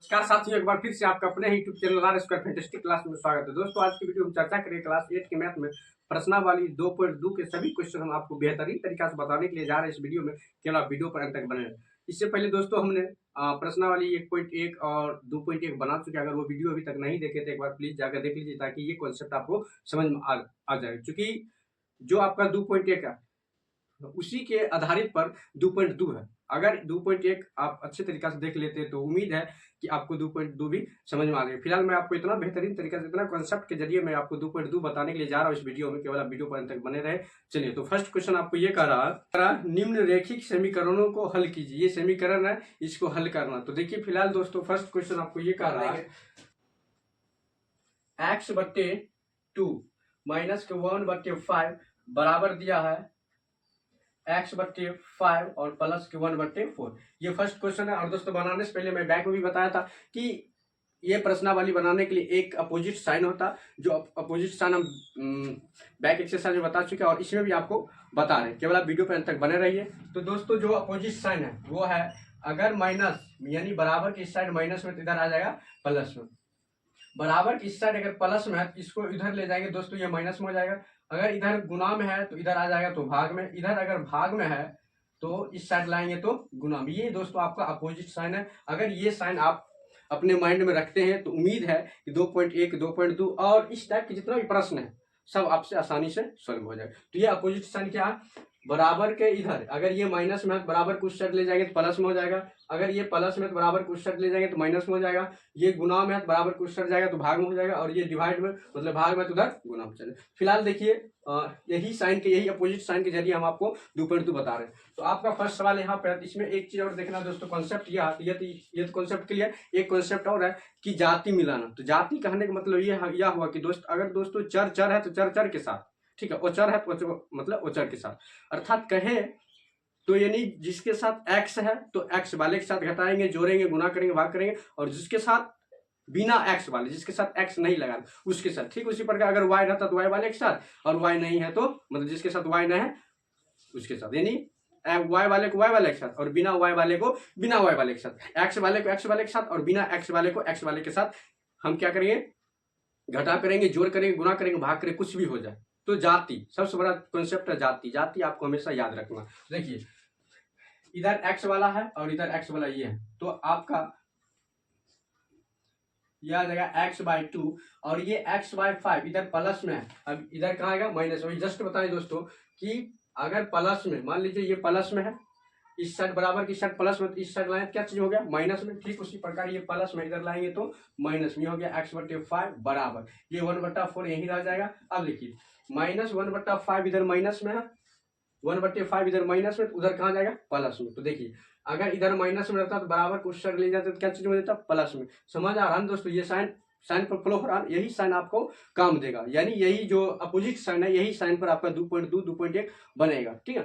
नमस्कार साथियों, एक बार फिर से आपका अपने YouTube channel are square fantastic class में स्वागत है। दोस्तों, आज की वीडियो में चर्चा करेंगे क्लास 8 के मैथ में प्रश्नावली 2.2 के सभी क्वेश्चन हम आपको बेहतरीन तरीका से बताने के लिए जा रहे हैं इस वीडियो में। केवल आप वीडियो पर अंत तक बने रहें। इससे पहले दोस्तों हमने प्रश्नावली 1.1 और 2.1 बना चुके। अगर वो वीडियो अभी तक नहीं देखे तो एक बार प्लीज जाकर देख लीजिए ताकि ये कॉन्सेप्ट आपको समझ में आ जाए। क्योंकि जो आपका 2.1 है उसी के आधारित पर 2.2 है। अगर 2.1 आप अच्छे तरीका से देख लेते हैं तो उम्मीद है कि आपको 2.2 भी समझ में आ जाएगा। फिलहाल मैं आपको इतना बेहतरीन तरीका से, इतना कॉन्सेप्ट के जरिए मैं आपको 2.2 बताने के लिए जा रहा हूँ इस वीडियो में। केवल आप वीडियो पर अंत तक बने रहे। चलिए, तो फर्स्ट क्वेश्चन आपको ये कह रहा है, निम्न रेखिक समीकरणों को हल कीजिए। ये समीकरण है, इसको हल करना। तो देखिए फिलहाल दोस्तों फर्स्ट क्वेश्चन आपको ये कह रहा है x/2 माइनस के 1/5 बराबर दिया है x/5 और प्लस के 1/4। ये फर्स्ट क्वेश्चन है। और दोस्तों बनाने से पहले मैं बैक में भी बताया था कि ये प्रश्नावली बनाने के लिए एक अपोजिट साइन होता, जो अपोजिट साइन हम बैक एक्सरसाइज में बता चुके हैं और इसमें भी आपको बता रहे हैं। केवल आप वीडियो पर अंत तक बने रहिए। तो दोस्तों जो अपोजिट साइन है वो है, अगर माइनस यानी बराबर की साइड माइनस में तो इधर आ जाएगा प्लस में, बराबर की साइड अगर प्लस में है तो इसको इधर ले जाएंगे दोस्तों, ये माइनस में हो जाएगा। अगर इधर गुना में है तो इधर आ जाएगा तो भाग में, इधर अगर भाग में है तो इस साइड लाएंगे तो गुना में। ये दोस्तों आपका अपोजिट साइन है। अगर ये साइन आप अपने माइंड में रखते हैं तो उम्मीद है कि 2.1, 2.2 और इस टाइप के जितना भी प्रश्न है सब आपसे आसानी से सॉल्व हो जाएगा। तो ये अपोजिट साइन क्या है, बराबर के इधर अगर ये माइनस में है तो बराबर कुछ साइड ले जाएंगे तो प्लस में हो जाएगा। अगर ये प्लस में तो बराबर कुछ साइड ले जाएंगे तो माइनस में हो जाएगा। ये गुना में है तो बराबर कुछ साइड जाएगा तो भाग में हो जाएगा। और ये डिवाइड में मतलब भाग में तो उधर गुना में चलेगा। फिलहाल देखिए यही साइन के, यही अपोजिट साइन के जरिए हम आपको 2.2 बता रहे हैं। तो आपका फर्स्ट सवाल यहाँ पे, इसमें एक चीज और देखना दोस्तों, कॉन्सेप्ट ये तो कॉन्सेप्ट क्लियर। एक कॉन्सेप्ट और है कि जाति मिलाना। तो जाति कहने का मतलब यह हुआ कि दोस्त अगर दोस्तों चर है तो चर के साथ, ठीक है, ओचर है तो मतलब ओचर के साथ, अर्थात कहे तो यानी जिसके साथ x है तो x वाले के साथ घटाएंगे, जोड़ेंगे, गुना करेंगे, भाग करेंगे। और जिसके साथ बिना x वाले, जिसके साथ x नहीं लगा उसके साथ, ठीक उसी प्रकार अगर y रहता तो y वाले के साथ, और y नहीं है तो मतलब जिसके साथ y नहीं है उसके साथ, यानी y वाले को y वाले के साथ और बिना y वाले को बिना y वाले के साथ, x वाले को x वाले के साथ और बिना x वाले को x वाले के साथ हम क्या करेंगे, घटा करेंगे, जोड़ करेंगे, गुना करेंगे, भाग करेंगे, कुछ भी हो जाए। तो जाति सबसे बड़ा कॉन्सेप्ट है। जाति आपको हमेशा याद रखना। देखिए इधर x वाला है और इधर x वाला ये है, तो आपका यह आ जाएगा x/2 और ये x/5 इधर प्लस में है। अब इधर कहाँ आएगा माइनस में। जस्ट बताएं दोस्तों कि अगर प्लस में, मान लीजिए ये प्लस में है, इस साइड बराबर की साइड प्लस में, तो इस साइड लाए क्या चीज हो गया माइनस में। ठीक उसी प्रकार ये प्लस में इधर लाएंगे तो माइनस में हो गया x/5 बराबर ये 1/4 यही रह जाएगा। अब देखिए माइनस 1/5 इधर माइनस में है, 1/5 इधर माइनस में, उधर कहाँ जाएगा प्लस में। तो देखिए अगर इधर माइनस में रहता तो बराबर कुछ साइड ले जाते तो क्या चीज में देता प्लस में। समझ आ रहा है दोस्तों, ये साइन पर फ्लो हो रहा है, यही साइन आपको काम देगा। यानी यही जो अपोजिट साइन है यही साइन पर आपका 2.2, 2.1 बनेगा। ठीक है,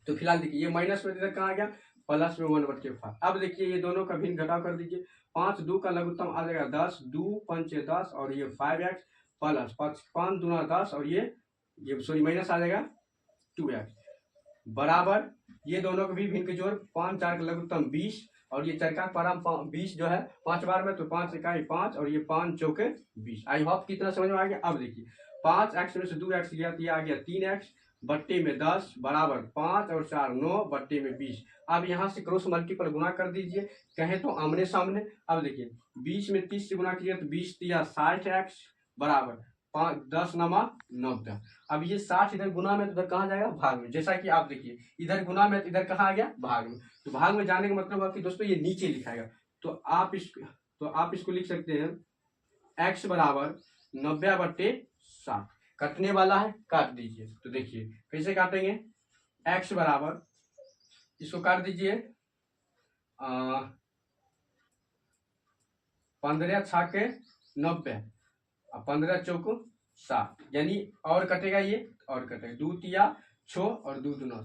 तो फिलहाल देखिए ये माइनस में इधर कहाँ आ गया प्लस में 1/5। अब देखिए ये दोनों का भिन्न घटाव कर दीजिए। 5 का लघुत्तम आ जाएगा 10, 2 5 10 और ये 5x प्लस 5 दूना 10 और ये सॉरी माइनस आ जाएगा 2x बराबर ये दोनों के भी भिन्न के जोड़ 5 4 का लघुत्तम 20 और ये चरका परम 20 जो है 5 बार में, तो 5 इकाई 5 और ये 5 चौके 20। आई होप कितना समझ में आ गया। अब देखिए 5x में से 2x गया तो ये आ गया 3x बट्टे में 10 बराबर 5 और 4 9 बट्टे में 20। अब यहाँ से क्रॉस मल्टीपल गुना कर दीजिए, कहे तो आमने सामने। अब देखिए 20 में 30 से गुना कीजिए तो 20 दिया 60x बराबर 10 नमा 90। अब ये 60 इधर गुना में तो इधर कहाँ जाएगा भाग में। जैसा कि आप देखिए इधर गुना में तो इधर कहाँ आ गया भाग में। तो भाग में जाने का मतलब है कि दोस्तों ये नीचे लिखाएगा। तो आप इसको लिख सकते हैं x बराबर 90/60। कटने वाला है काट दीजिए। तो देखिए कैसे काटेंगे, x बराबर इसको काट दीजिए 15 छाके 90 और 15 चौको 60, यानी और कटेगा ये और कटेगा 2 तिया 6 और 2 दूना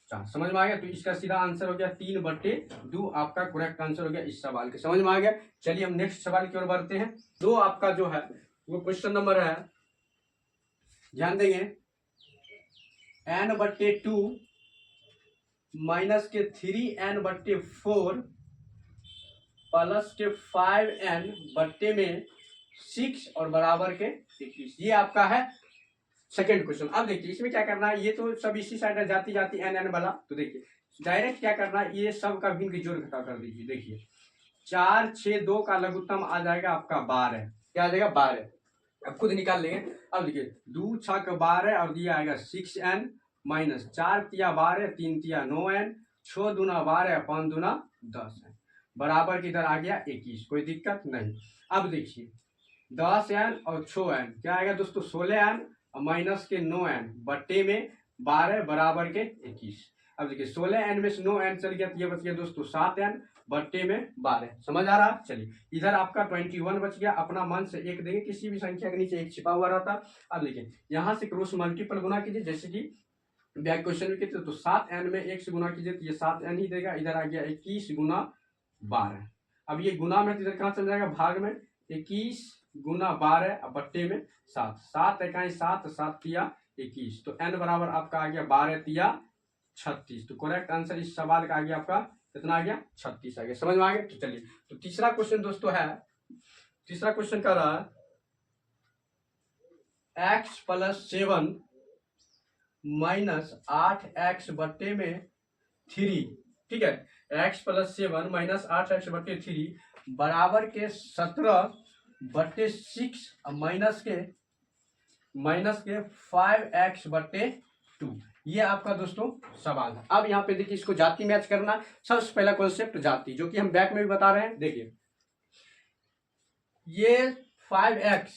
4। समझ में आ गया। तो इसका सीधा आंसर हो गया 3/2 आपका करेक्ट आंसर हो गया इस सवाल के। समझ में आ गया। चलिए हम नेक्स्ट सवाल की ओर बढ़ते हैं। दो आपका जो है वो क्वेश्चन नंबर है, ध्यान देंगे, n/2 माइनस के 3n/4 प्लस के 5n बट्टे में 6 और बराबर के 21। ये आपका है सेकेंड क्वेश्चन। अब देखिए इसमें क्या करना है, ये तो सब इसी साइड जाती जाती n वाला, तो देखिए डायरेक्ट क्या करना है, ये सब का भिन्न जोड़ घटा कर दीजिए। देखिए 4 6 2 का लघुत्तम आ जाएगा आपका 12, क्या आ जाएगा 12, अब खुद निकाल लेंगे। अब देखिए 2 6 12 और दिया आएगा 6n माइनस 4 तिया 12 3 तिया 9n 6 दूना 12 5 दूना 10n बराबर की इधर आ गया 21, कोई दिक्कत नहीं। अब देखिए 10n और 6n क्या आएगा दोस्तों 16n और माइनस के 9n बट्टे में 12 बराबर के 21। अब देखिए 16n में से 9n चल गया तो ये बच गया दोस्तों 7n बट्टे में 12। समझ आ रहा? चलिए इधर आपका 21 बच गया, अपना मन से एक देंगे, किसी भी संख्या के नीचे एक छिपा हुआ रहता। अब देखिए यहाँ से क्रॉस मल्टीपल गुना कीजिए, जैसे कि बैक क्वेश्चन में कितने, तो 7n में 1 से गुना कीजिए तो ये 7n ही देगा। इधर आ गया 21 गुना 12। अब ये गुना में तो इधर कहाँ चल जाएगा भाग में, 21 गुना 12 बट्टे में 7, 7 इकाई 7 7 तिया 21, तो n बराबर आपका आ गया 12 तिया 36। तो करेक्ट आंसर इस सवाल का आ गया आपका कितना आ गया 36 आ गया। समझ में आ गया? तो चलिए तो तीसरा क्वेश्चन दोस्तों है, तीसरा क्वेश्चन कर रहा है x प्लस 7 माइनस 8x बट्टे में 3, ठीक है, x प्लस 7 माइनस 8x बट्टे 3 बराबर के 17 बट्टे 6 माइनस के 5x बट्टे 2। ये आपका दोस्तों सवाल है। अब यहाँ पे देखिए इसको जाति मैच करना, सबसे पहला कॉन्सेप्ट जाति, जो कि हम बैक में भी बता रहे हैं। देखिए ये 5x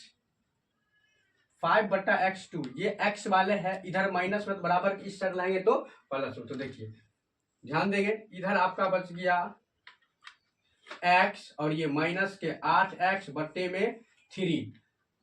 5 बट्टा x2 ये x वाले है, इधर माइनस में बराबर की इस साइड लाएंगे तो प्लस में। तो देखिए ध्यान देंगे, इधर आपका बच गया x और ये माइनस के 8x बट्टे में 3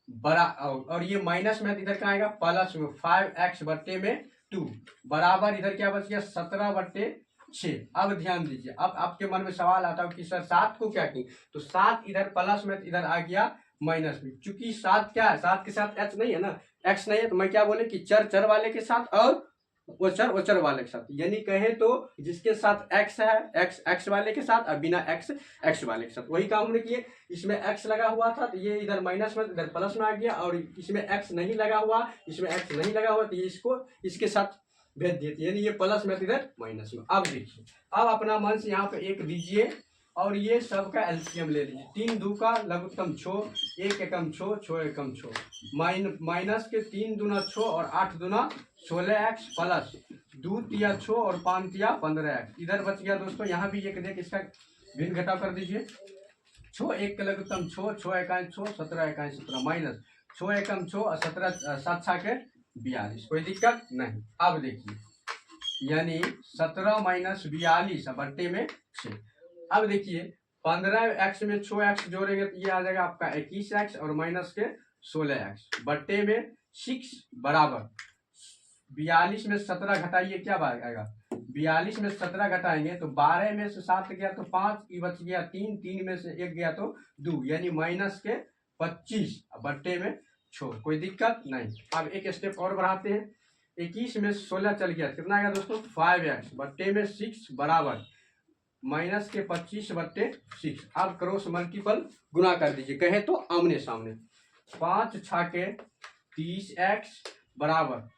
बड़ा, और ये माइनस में इधर क्या आएगा प्लस में 5x बट्टे में 2 बराबर इधर क्या बच गया 17 बट्टे 6। अब ध्यान दीजिए, अब आपके मन में सवाल आता है कि सर 7 को क्या की, तो 7 इधर प्लस में इधर आ गया माइनस में, चूंकि 7 क्या है, 7 के साथ h नहीं है ना, x नहीं है, तो मैं क्या बोले कि चर वाले के साथ और ओचर वाले के साथ, यानी कहे तो जिसके साथ x है x वाले के साथ और बिना x वाले के साथ, वही काम हमने किए। इसमें x लगा हुआ था तो ये इधर माइनस में इधर प्लस में आ गया, और इसमें x नहीं लगा हुआ, इसमें x नहीं लगा हुआ तो ये इसको इसके साथ भेज दिए, यानी ये प्लस में इधर माइनस में। अब देखिए, अब अपना मन से यहाँ पे एक दीजिए और ये सब का एलसीएम ले लीजिए। 3 2 का लघुत्तम 6, 1 एकम 6, 6 एकम 6 माइनस के 3 दूना 6 और 8 दूना 16x प्लस 2 तिया 6 और 5 तिया 15x। इधर बच गया दोस्तों, यहाँ भी एक देख इसका भिन्न घटाव कर दीजिए। 6 1 के लघुत्तम 6, 6 इकाई 6, 17 इकाई 17 माइनस 6 एकम 6 और 17 7 6 के 42, कोई दिक्कत नहीं। अब देखिए यानी 17 माइनस 42 बट्टे में 6। अब देखिए 15x में 6x जोड़ेंगे तो ये आ जाएगा आपका 21x और माइनस के 16x बट्टे में 6 बराबर 42 में 17 घटाइए, क्या आएगा 42 में 17 घटाएंगे तो 12 में से 7 गया तो 5, ये बच गया 3, 3 में से 1 गया तो 2, यानी माइनस के 25 बट्टे में 6, कोई दिक्कत नहीं। अब एक स्टेप और बढ़ाते हैं, 21 में 16 चल गया, कितना आएगा दोस्तों 5x बट्टे में 6 बराबर माइनस के 25 बट्टे 6। अब क्रॉस मल्टीपल गुना कर दीजिए, कहे तो आमने सामने, 5 6 के 30x बराबर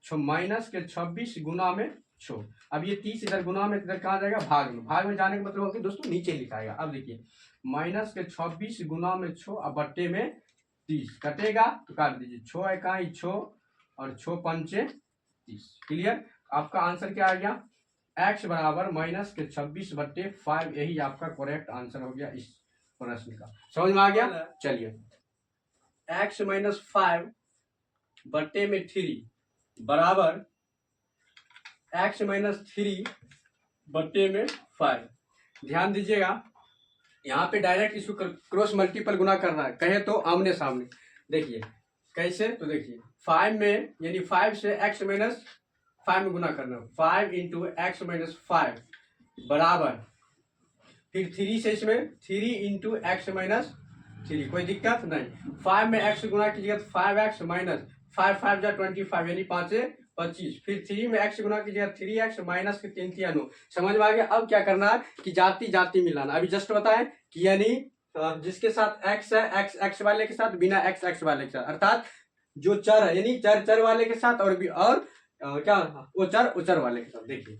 माइनस के 26 गुना में 6। अब ये 30 इधर गुना में इधर कहाँ जाएगा भाग में, भाग में जाने का मतलब होगा कि दोस्तों नीचे लिखाएगा। अब देखिए माइनस के 26 गुना में 6 अब बट्टे में 30 कटेगा तो काट दीजिए, 6 इकाई 6 और 6 पंचे 30। क्लियर? आपका आंसर क्या आ गया x बराबर माइनस के 26 बट्टे 5, यही आपका करेक्ट आंसर हो गया इस प्रश्न का। समझ में आ गया? चलिए x माइनस 5 बट्टे में 3 बराबर x माइनस 3 बट्टे में 5। ध्यान दीजिएगा, यहाँ पे डायरेक्ट इसको क्रॉस मल्टीपल गुना करना है, कहे तो आमने सामने। देखिए कैसे, तो देखिए 5 में यानी 5 से x माइनस 5 में गुना करना, 5 इंटू एक्स माइनस 5 बराबर फिर 3 से इसमें 3 इंटू एक्स माइनस 3, कोई दिक्कत नहीं। 5 में x गुना कीजिएगा तो 5x माइनस 5 5 जा 25 यानी 5 25, फिर 3 में x गुना कीजिएगा 3x माइनस के 3 3 9। समझ में आ गया। अब क्या करना है कि जाति जाति मिलाना। अभी जस्ट बताएं कि यानी जिसके साथ x है x वाले के साथ, बिना x वाले के साथ, अर्थात जो चर है यानी चर वाले के साथ और भी और क्या वो चर वाले के साथ। देखिए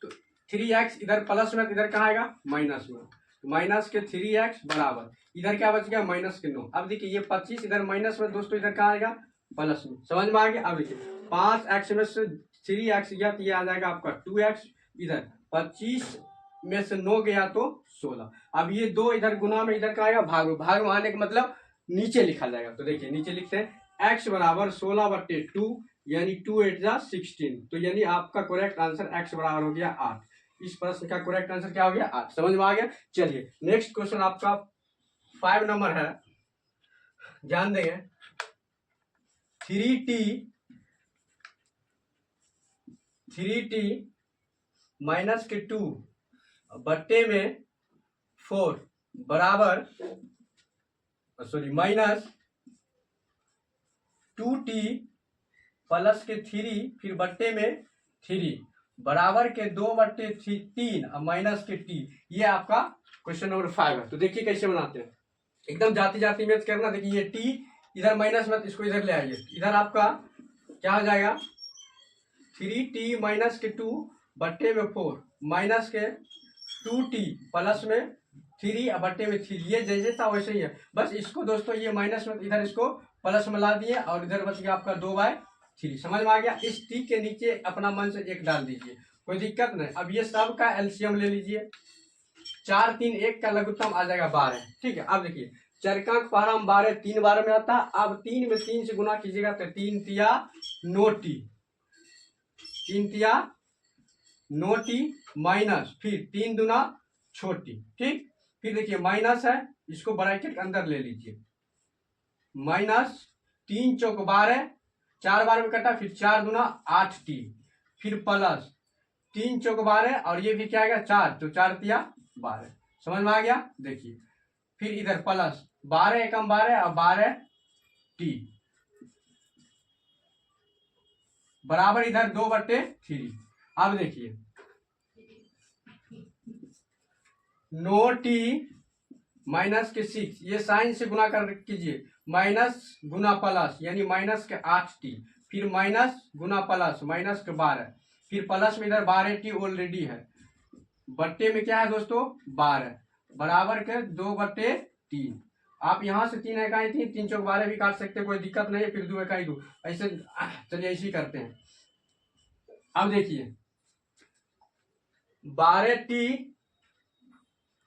तो 3x इधर प्लस में, इधर कहाँ आएगा माइनस में, माइनस के 3x बराबर इधर क्या बच गया माइनस के 9। अब देखिए ये 25 इधर माइनस में दोस्तों, इधर कहाँ आएगा प्लस में। समझ में आ गया। अब देखिए 5x में से 3x गया तो ये आ जाएगा आपका 2x, इधर 25 में से 9 गया तो 16। अब ये 2 इधर गुना में, इधर कहाँ आएगा भाग में। भाग में आने का मतलब नीचे लिखा जाएगा। तो देखिए नीचे लिखते हैं x बराबर 16/2 यानी 2 8 जा 16। तो यानी आपका करेक्ट आंसर x बराबर हो गया 8। इस प्रश्न का करेक्ट आंसर क्या हो गया 8। समझ में आ गया। चलिए नेक्स्ट क्वेश्चन आपका 5 नंबर है, ध्यान देंगे। 3t माइनस के 2 बट्टे में 4 बराबर माइनस 2t प्लस के 3 फिर बट्टे में 3 बराबर के 2/3 और माइनस के t। ये आपका क्वेश्चन नंबर 5 है। तो देखिए कैसे बनाते हैं, एकदम जाति जाति मैच करना। देखिए ये t इधर माइनस में, इसको इधर ले आइए। इधर आपका क्या हो जाएगा 3t माइनस के 2 बट्टे में 4 माइनस के 2t प्लस में 3 बट्टे में 3। ये जैसे था वैसे ही है, बस इसको दोस्तों ये माइनस में इधर इसको प्लस में ला दिए और इधर बच गया आपका 2/3। समझ में आ गया। इस t के नीचे अपना मन से 1 डाल दीजिए, कोई दिक्कत नहीं। अब ये सब का एलसीएम ले लीजिए। 4 3 1 का लघुत्तम आ जाएगा 12। ठीक है। अब देखिए चरकांक पारा 12 3 बार में आता। अब 3 में 3 से गुना कीजिएगा तो 3 तिया 9t, 3 तिया 9t माइनस फिर 3 दूना छोटी। ठीक, फिर देखिए माइनस है, इसको ब्रैकेट के अंदर ले लीजिए। माइनस 3 चौक 12, 4 बार में कटा, फिर 4 दूना 8t, फिर प्लस 3 चौक 12 और ये भी क्या आएगा 4, तो 4 तिया 12। समझ में आ गया। देखिए फिर इधर प्लस 12 एकम 12 और 12t बराबर इधर 2/3। अब देखिए 9t माइनस के 6, ये साइन से गुना कर कीजिए, माइनस गुना प्लस यानी माइनस के 8t, फिर माइनस गुना प्लस माइनस के 12, फिर प्लस में इधर 12t ऑलरेडी है, बट्टे में क्या है दोस्तों 12 बराबर के 2/3। आप यहां से 3 इकाई 3 3 चौक 12 भी काट सकते, कोई दिक्कत नहीं है। फिर 2 इकाई 2 ऐसे। चलिए ऐसे ही करते हैं। अब देखिए 12t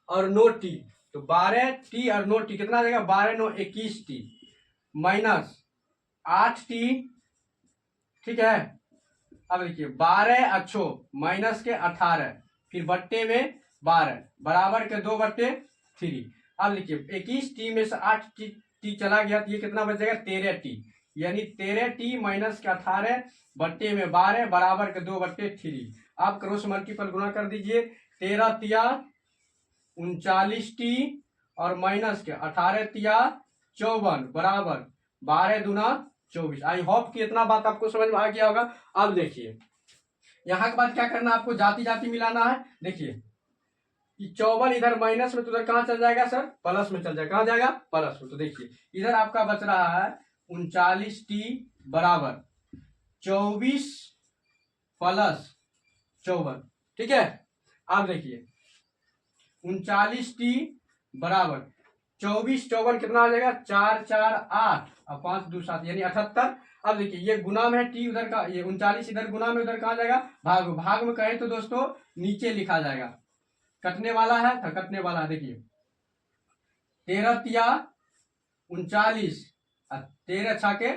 और 9t, तो 12t और 9t कितना आ जाएगा 12 9 21t माइनस 8t। ठीक है। अब देखिए 12 अच्छो माइनस के 18 फिर बट्टे में 12 बराबर के 2/3। अब देखिए 21t में से 8t चला गया तो ये कितना बच जाएगा 13t, यानी 13t माइनस के 18 बट्टे में 12 बराबर के 2/3। आप क्रॉस मल्टीपल गुना कर दीजिए। 13 तिया 39t और माइनस के 18 तिया 54 बराबर 12 दूना 24। आई होप कि इतना बात आपको समझ में आ गया होगा। अब देखिए यहाँ के बाद क्या करना, आपको जाति जाति मिलाना है। देखिए कि 54 इधर माइनस में तो उधर कहाँ चल जाएगा सर प्लस में चल जाएगा, कहाँ जाएगा प्लस में। तो देखिए इधर आपका बच रहा है 39t बराबर 24 प्लस 54। ठीक है। अब देखिए 39t बराबर 24 54 कितना आ जाएगा 4 4 8 और 5 2 7 यानी 78। अब देखिए ये गुना में है टी उधर का, ये 39 इधर गुना में, उधर कहा जाएगा भाग में। भाग में कहे तो दोस्तों नीचे लिखा जाएगा, कटने वाला है तो कटने वाला है। देखिए 13 तिया 39 और 13 छाके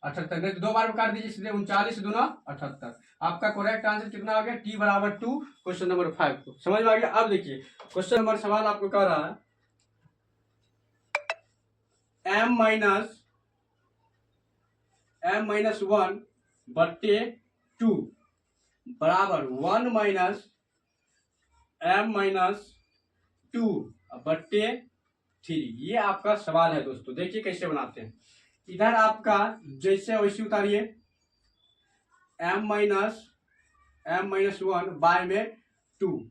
78, नहीं तो 2 बार में काट दीजिए सीधे 39 दूना 78। आपका करेक्ट आंसर कितना आ गया टी बराबर 2, क्वेश्चन नंबर 5 को समझ में आ गया। अब देखिए क्वेश्चन नंबर सवाल आपको कह रहा है m माइनस 1 बट्टे 2 बराबर 1 माइनस m माइनस 2 बट्टे 3। ये आपका सवाल है दोस्तों। देखिए कैसे बनाते हैं। इधर आपका जैसे वैसे उतारिए, m-1 बाय में 2,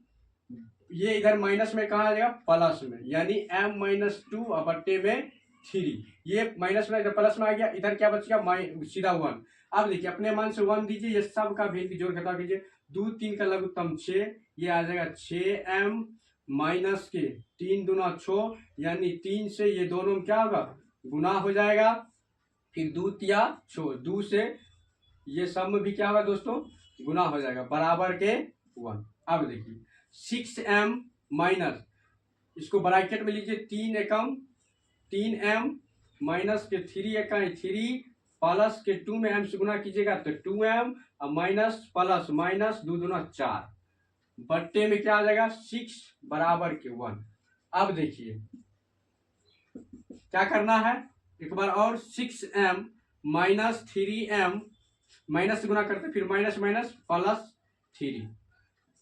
ये इधर माइनस में कहाँ आ जाएगा, प्लस में, यानी m-2 बट्टे में 3, ये माइनस में इधर प्लस में आ गया, इधर क्या बच गया सीधा 1। अब देखिए अपने मान से 1 दीजिए, ये सब का भेद जोड़ घटा कीजिए, 2 3 का लघुत्तम 6, ये आ जाएगा 6m माइनस के 3 दूना 6, यानी 3 से ये दोनों में क्या होगा, गुना हो जाएगा, फिर 2 तिया 6, 2 से ये सम भी क्या होगा दोस्तों, गुना हो जाएगा, बराबर के 1। अब देखिए 6m माइनस, इसको ब्रैकेट में लीजिए, 3 एकम 3m माइनस के 3 इकाई 3 प्लस के 2 में m से गुना कीजिएगा तो 2m और माइनस प्लस माइनस 2 दूना 4, बट्टे में क्या आ जाएगा 6 बराबर के 1। अब देखिए क्या करना है, एक बार और, 6m माइनस 3m, माइनस से गुना करते फिर माइनस माइनस प्लस 3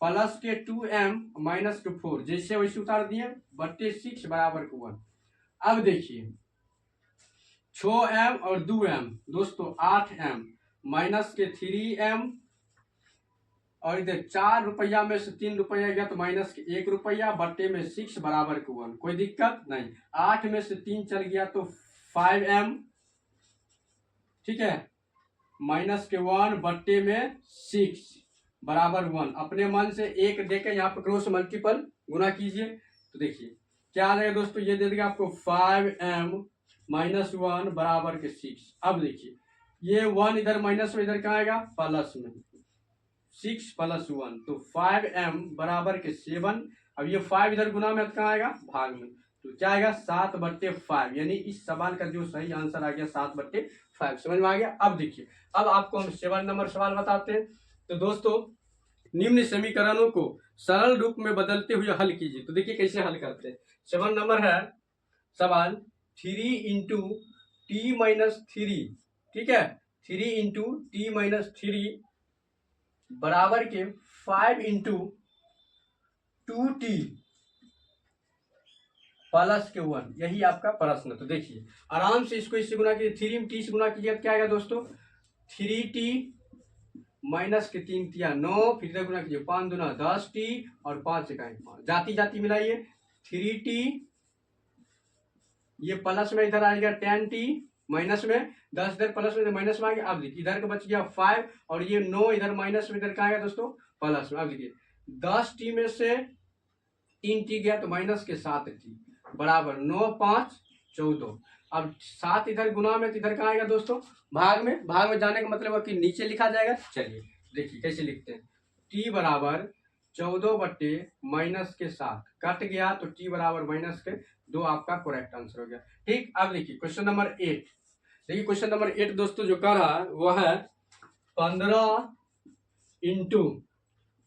प्लस के 2m माइनस के 4, जैसे वैसे उतार दिए, बट्टे 6 बराबर के 1। अब देखिए 6m और 2m दोस्तों 8m माइनस के 3m, और इधर 4 रुपया में से 3 रुपया गया तो माइनस के 1 रुपया, बट्टे में 6 बराबर के 1, कोई दिक्कत नहीं। 8 में से 3 चल गया तो 5m, ठीक है, माइनस के 1 बट्टे में 6 बराबर 1। अपने मन से एक देके यहाँ पर क्रॉस मल्टीपल गुना कीजिए तो देखिए क्या आ जाएगा दोस्तों, ये दे देगा आपको 5m माइनस 1 बराबर के 6। अब देखिए ये 1 इधर माइनस में, इधर कहाँ आएगा प्लस में, 6 प्लस 1 तो 5m बराबर के 7। अब ये 5 इधर गुना में कहाँ आएगा, भाग में, तो क्या आएगा 7/5, यानी इस सवाल का जो सही आंसर आ गया 7/5। समझ में आ गया। अब देखिए अब आपको हम 7 नंबर सवाल बताते हैं। तो दोस्तों निम्न समीकरणों को सरल रूप में बदलते हुए हल कीजिए। तो देखिए कैसे हल करते हैं। 7 नंबर है सवाल 3 इंटू टी माइनस 3, ठीक है, 3 इंटू टी माइनस 3 बराबर के 5 इंटू 2t प्लस के 1, यही आपका प्रश्न। तो देखिए आराम से इसको इससे गुना कीजिए, 3 में t से गुना कीजिए, क्या आएगा दोस्तों 3t माइनस के 3 तिया 9, फिर इधर गुना कीजिए 5 दूना 10t और 5 इकाई 5, जाती जाती मिलाइए 3t, ये प्लस में इधर आ गया 10t, माइनस में 10 इधर प्लस में माइनस में आ गया। अब देखिए इधर का बच गया 5 और ये 9 इधर माइनस में, इधर कहाँ गया दोस्तों प्लस में। अब देखिए 10t में से 3t गया तो माइनस के 7t बराबर 9 5 14। अब 7 इधर गुना में तो इधर कहाँ आएगा दोस्तों भाग में, भाग में जाने का मतलब है कि नीचे लिखा जाएगा। चलिए देखिए कैसे लिखते हैं, t बराबर 14 बट्टे माइनस के 7 कट गया तो t बराबर माइनस के 2 आपका करेक्ट आंसर हो गया। ठीक, अब देखिए क्वेश्चन नंबर 8। देखिए क्वेश्चन नंबर 8 दोस्तों जो कर रहा है वह है 15 इंटू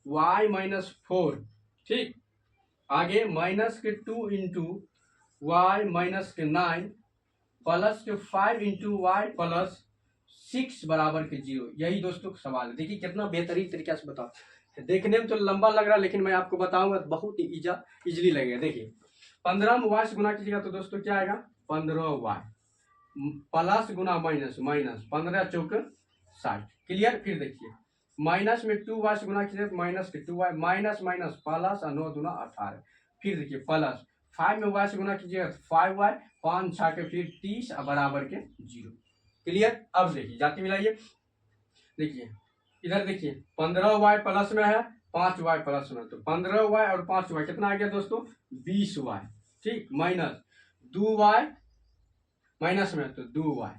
वाई माइनस 4, ठीक, आगे माइनस के 2 इंटू वाई माइनस के 9 प्लस के 5 इंटू वाई प्लस 6 बराबर के 0। यही दोस्तों सवाल है। देखिए कितना बेहतरीन तरीके से बताओ, देखने में तो लंबा लग रहा है लेकिन मैं आपको बताऊंगा बहुत ही इजीली लगेगा। देखिए 15 में वाई से गुना कीजिएगा तो दोस्तों क्या आएगा 15y प्लस गुना माइनस माइनस 15 चौक 60, क्लियर। फिर देखिए माइनस में 2y से गुना कीजिए तो माइनस के 2y माइनस माइनस प्लस और 9 दूना 18, फिर देखिए प्लस 5 में y से गुना कीजिएगा तो 5y 5 6 के फिर 30 बराबर के 0, क्लियर। अब देखिए जाती मिलाइए, देखिए इधर देखिए 15y प्लस में है 5y प्लस में, तो 15y और 5y कितना आ गया दोस्तों 20y, ठीक, माइनस 2y माइनस में तो 2y,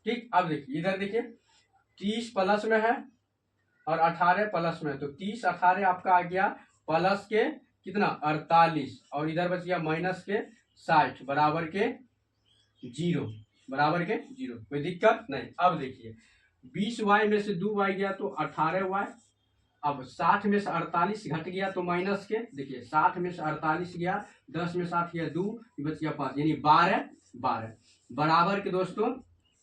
ठीक। अब देखिए इधर देखिए 30 प्लस में है और 18 प्लस में, तो 30 18 आपका आ गया प्लस के कितना 48 और इधर बच गया माइनस के 60 बराबर के 0, बराबर के 0, कोई दिक्कत नहीं। अब देखिए 20y में से 2y गया तो 18y, अब 60 में से 48 घट गया तो माइनस के, देखिए 60 में से 48 गया 10 में 7 गया 2, बच गया 5, यानी 12 बराबर के दोस्तों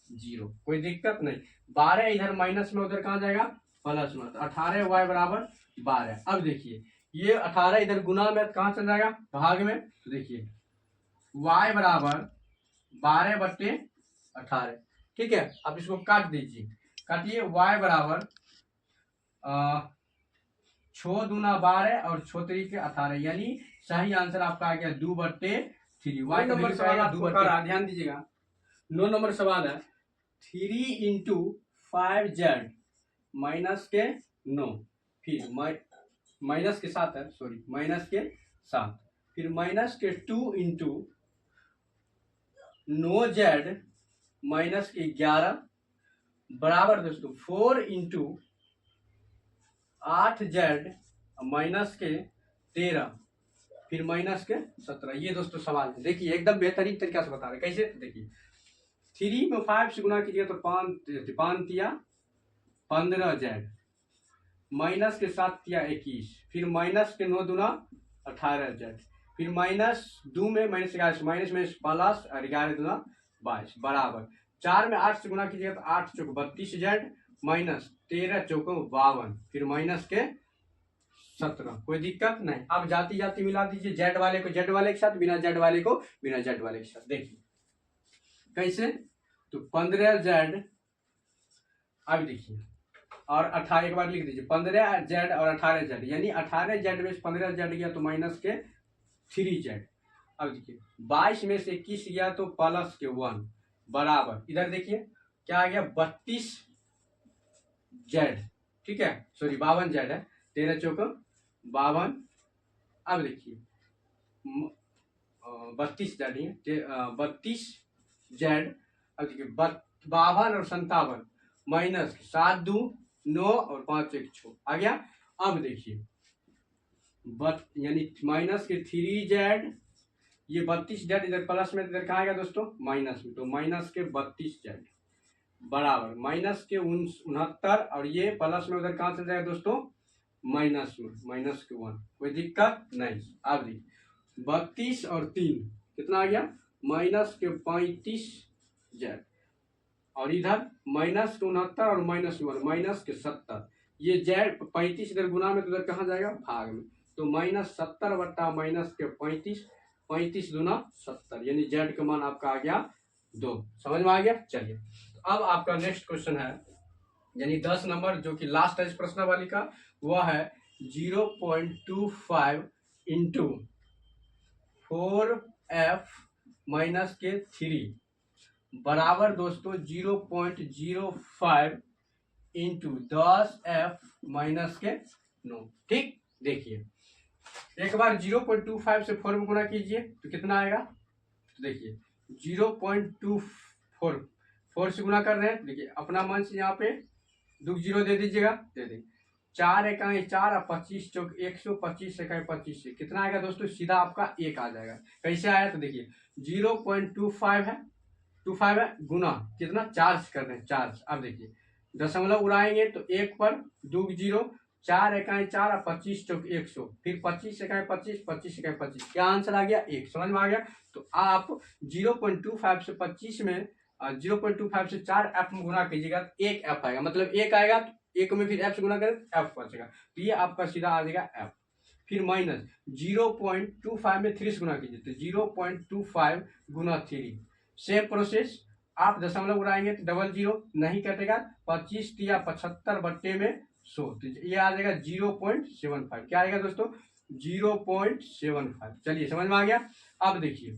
0, कोई दिक्कत नहीं। 12 इधर माइनस में उधर कहाँ जाएगा प्लस में, तो 18y बराबर 12। अब देखिए ये 18 इधर गुना में कहाँ चल जाएगा भाग में, तो देखिए y बराबर 12/18, ठीक है। अब इसको काट दीजिए, काटिए y बराबर छो दूना 12 और छो तरीके 18, यानी सही आंसर आपका आ गया 2/3। वाई नंबर सवाल आपको कर रहा, ध्यान दीजिएगा। 9 नंबर सवाल है 3 इंटू 5z माइनस के 9, फिर माइनस के साथ है, सॉरी माइनस के साथ, फिर माइनस के 2 इंटू 9z माइनस के 11 बराबर दोस्तों 4 इंटू 8z माइनस के 13, फिर माइनस के 17। ये दोस्तों सवाल है, देखिए एकदम बेहतरीन तरीका से बता रहे। कैसे, देखिए 3 में 5 से गुना कीजिए तो 5 तिया 15z माइनस के 7 तिया 21, फिर माइनस के 9 दूना 18z, फिर माइनस 2 में माइनस 11 माइनस में प्लस और 11 दूना 22 बराबर 4 में 8 से गुना कीजिए तो 8 चौक 32z माइनस 13 चौको 52, फिर माइनस के 17। कोई दिक्कत नहीं। अब जाती जाती मिला दीजिए, जेड वाले को जेड वाले के साथ, बिना जेड वाले को बिना जेड वाले के साथ। देखिए कैसे, तो 15z, अब देखिए और 18 एक बार लिख दीजिए 15z और 18z, यानी 18z में 15z गया तो माइनस के 3z। अब देखिए 22 में से 21 गया तो प्लस के 1 बराबर, इधर देखिए क्या आ गया 32z, ठीक है, सॉरी 52z है, 13 चौक 52। अब देखिए 32z 32z। अब देखिए 52 और 57 माइनस 7 2 9 और 5 1 6 आ गया। अब देखिए यानी माइनस के 3z, ये 32z इधर प्लस में, इधर कहाँ आएगा दोस्तों माइनस में, तो माइनस के 32z बराबर माइनस के 69, और ये प्लस में उधर कहाँ चल जाएगा दोस्तों माइनस में, माइनस के 1। कोई दिक्कत नहीं। अब देखिए 32 और 3 कितना आ गया माइनस के 35z, और इधर माइनस के 69 और माइनस 1 माइनस के 70। ये जेड 35 इधर गुना में तो इधर कहाँ जाएगा भाग में, तो माइनस 70 बट्टा माइनस के 35, 35 दूना 70, यानी जेड का मान आपका आ गया 2। समझ में आ गया। चलिए अब आपका नेक्स्ट क्वेश्चन है, यानी 10 नंबर जो कि लास्ट है इस प्रश्नावली का, वह है 0.25 इंटू 4f माइनस के 3 बराबर दोस्तों 0.05 इंटू 10f माइनस के 9। ठीक, देखिए एक बार 0.25 से 4 में गुना कीजिए तो कितना आएगा, तो देखिए 0.24 4 से गुना कर रहे हैं, देखिए अपना मन से यहाँ पे 2 जीरो दे दीजिएगा, दे दें 4 इकाई 4 और 25 चौक 125 इकाई 25 से कितना आएगा दोस्तों, सीधा आपका 1 आ जाएगा। कैसे आया, तो देखिए 0.25 है, 25 है गुना कितना चार्ज कर रहे हैं, चार्ज। अब देखिए दशमलव उड़ाएंगे तो 1 पर 2 जीरो, 4 इकाई 4 और 25 चौक 100, फिर 25 इकाई 25, 25 इकाई 25, क्या आंसर आ गया 1। समझ में आ गया। तो आप 0.25 से 25 में 0.25 से 4 एफ में गुना कीजिएगा तो 1 एफ आएगा, मतलब 1 आएगा तो 1 में फिर एफ से गुना करें एफ बचेगा, तो ये आपका सीधा आ जाएगा एफ। फिर माइनस 0.25 में 3 से गुना कीजिए तो 0.25 गुना 3, सेम प्रोसेस। आप दशमलव उड़ाएंगे तो 00 नहीं कटेगा, 25 या 75 बट्टे में 100, तो ये आ जाएगा 0.75। क्या आएगा दोस्तों 0.75। चलिए समझ में आ गया। अब देखिए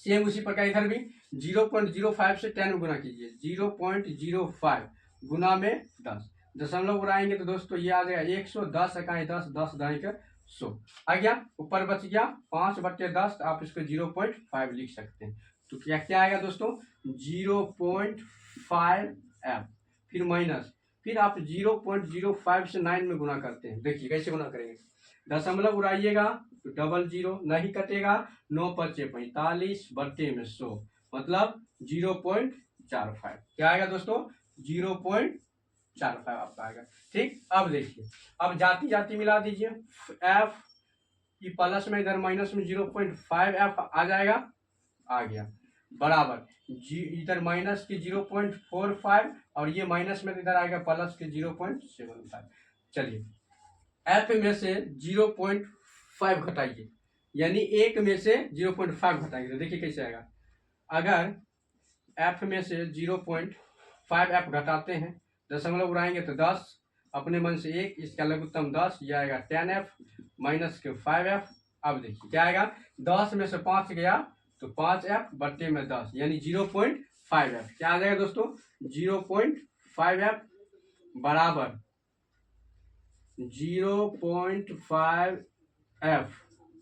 सेम उसी प्रकार इधर भी 0.05 से 10 में गुना कीजिए, 0.05 गुना में 10, दशमलव उड़ाएंगे तो दोस्तों ये आ जाएगा 100, 10 इकाई 10, 10 दाई का 100 आ गया। ऊपर बच गया 5 बट्टे 10, तो आप इसको 0.5 लिख सकते हैं। तो क्या क्या आएगा दोस्तों 0.5 एफ, फिर माइनस, फिर आप 0.05 से 9 में गुना करते हैं। देखिए कैसे गुना करेंगे, दशमलव उड़ाइएगा तो 00 नहीं कटेगा, 9 पचे 45 बट्टे में 100, मतलब 0.45। क्या आएगा दोस्तों 0.45 आपका आएगा। ठीक, अब देखिए अब जाती जाती मिला दीजिए, एफ की प्लस में इधर माइनस में 0.5 एफ आ जाएगा, आ गया बराबर इधर माइनस के 0.45 और ये माइनस में इधर आएगा प्लस के 0.75। चलिए एफ में से 0.5 घटाइए, यानी 1 में से 0.5 घटाइए तो देखिए कैसे आएगा। अगर एफ में से 0.5 एफ घटाते हैं, दशमलव उड़ाएंगे तो 10 अपने मन से 1, इसका लघुत्तम 10, यह आएगा 10f माइनस के 5f। अब देखिए क्या आएगा, 10 में से 5 गया तो 5f बट्टे में 10 यानी 0.5f। क्या आ जाएगा दोस्तों, 0.5f बराबर 0.5f।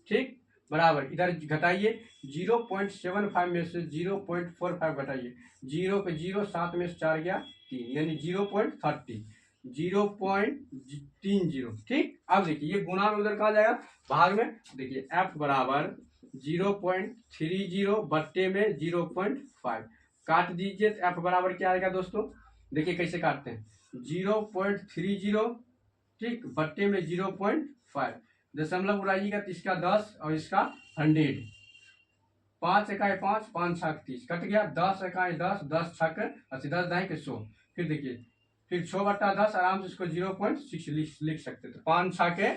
ठीक, बराबर इधर घटाइए, 0.75 में से 0.45 घटाइए, 0 पे 0, 7 में से 4 गया 3 यानी 0.30, 0.30। ठीक, अब देखिए ये गुणा में उधर कहा जाएगा भाग में। देखिए f बराबर 0.30 बट्टे में 0.5 काट दीजिए तो f बराबर क्या आएगा दोस्तों, देखिए कैसे काटते हैं, 0.30 ठीक बट्टे में 0.5, दशमलव उड़ाइएगा तो इसका 10 और इसका 100, 5 एकाई 5, 5 छक 30 कट गया, 10 एकाई 10, 10 छक 80, 10 दाई के 100। फिर देखिए फिर 6 बट्टा 10 आराम से इसको 0.6 लिख सकते थे, 5 छके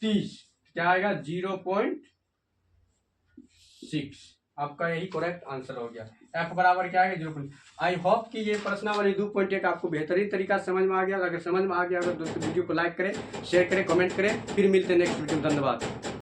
30 क्या आएगा 0.6। आपका यही करेक्ट आंसर हो गया। f बराबर क्या है 0। आई होप कि ये प्रश्नावली 2.1 आपको बेहतरीन तरीका से समझ में आ गया। अगर समझ में आ गया अगर दोस्तों वीडियो को लाइक करें, शेयर करें, कमेंट करें। फिर मिलते हैं नेक्स्ट वीडियो में। धन्यवाद।